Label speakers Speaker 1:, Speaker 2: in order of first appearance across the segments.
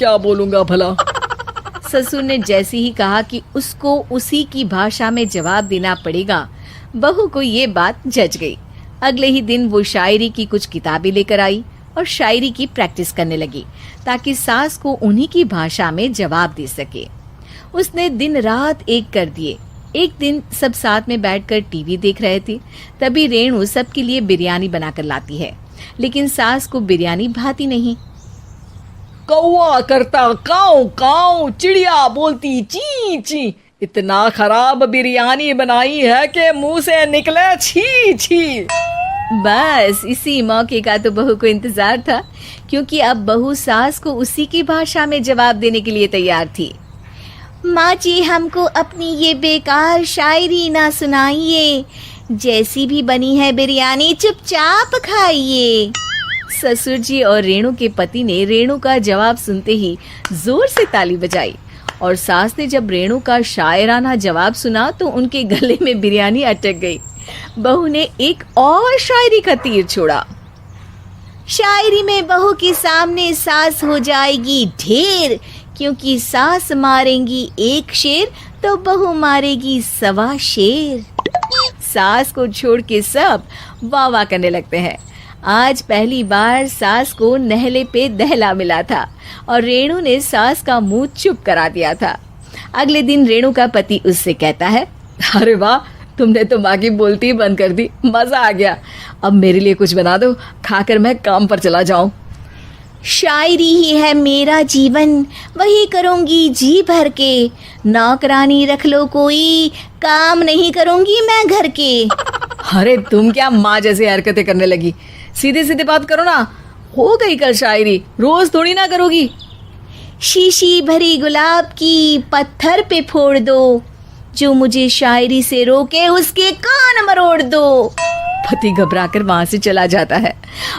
Speaker 1: क्या बोलूंगा भला।
Speaker 2: ससुर ने जैसे ही कहा कि उसको उसी की भाषा में जवाब देना पड़ेगा, बहू को ये बात जच गई। अगले ही दिन वो शायरी की कुछ किताबें लेकर आई और शायरी की प्रैक्टिस करने लगी ताकि सास को उन्हीं की भाषा में जवाब दे सके। उसने दिन रात एक कर दिए। एक दिन सब साथ में बैठकर टीवी देख रहे थे, तभी रेणु सबके लिए बिरयानी बनाकर लाती है, लेकिन सास को बिरयानी भाती नहीं।
Speaker 1: कौवा करता काऊ काऊ, चिड़िया बोलती ची ची, इतना खराब बिरयानी बनाई है कि मुंह से निकले छी छी।
Speaker 2: बस इसी मौके का तो बहू को इंतजार था, क्योंकि अब बहू सास को उसी की भाषा में जवाब देने के लिए तैयार थी। माँ जी, हमको अपनी ये बेकार शायरी ना सुनाइए, जैसी भी बनी है बिरयानी चुपचाप खाइए। ससुर जी और रेणु के पति ने रेणु का जवाब सुनते ही जोर से ताली बजाई और सास ने जब रेणु का शायराना जवाब सुना तो उनके गले में बिरयानी अटक गई। बहू ने एक और शायरी का तीर छोड़ा। शायरी में बहू के सामने सास हो जाएगी ढेर, क्योंकि सास मारेंगी एक शेर तो बहू मारेगी 1.25 शेर। सास को छोड़ के सब वाह वाह करने लगते हैं। आज पहली बार सास को नहले पे दहला मिला था और रेणु ने सास का मुंह चुप करा दिया था। अगले दिन रेणु का पति उससे कहता है,
Speaker 1: अरे वाह, तुमने तो माँ की बोलती ही बंद कर दी, मजा आ गया। अब मेरे लिए कुछ बना दो, खाकर मैं काम पर चला जाऊं।
Speaker 2: शायरी ही है मेरा जीवन, वही करूंगी जी भर के, नौकरानी रख लो कोई, काम नहीं करूंगी मैं घर के।
Speaker 1: अरे तुम क्या माँ जैसी हरकतें करने लगी, सीधे सीधे बात करो ना। हो गई कल शायरी, रोज थोड़ी ना करोगी।
Speaker 2: शीशी भरी गुलाब की पत्थर पे फोड़ दो, जो मुझे शायरी से रोके उसके कान मरोड़ दो।
Speaker 1: पति घबराकर वहां से चला जाता है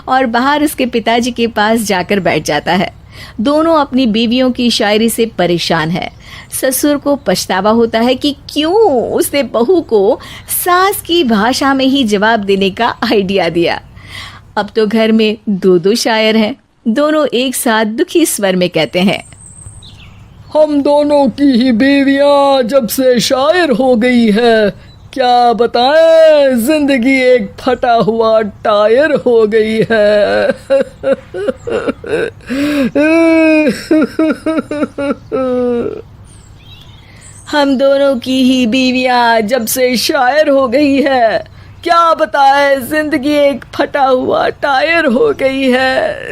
Speaker 1: और बाहर उसके पिताजी के पास जाकर बैठ जाता है। दोनों अपनी बीवियों की शायरी से परेशान है। ससुर को पछतावा होता है कि क्यों उसने बहू को सास की भाषा में ही जवाब देने का आइडिया दिया। अब तो घर में 2 शायर हैं। दोनों एक साथ दुखी स्वर में कहते हैं, हम दोनों की ही बीवियां जब से शायर हो गई है, क्या बताएं, जिंदगी एक फटा हुआ टायर हो गई है। हम दोनों की ही बीवियां जब से शायर हो गई है, क्या बताएं, जिंदगी एक फटा हुआ टायर हो गई है।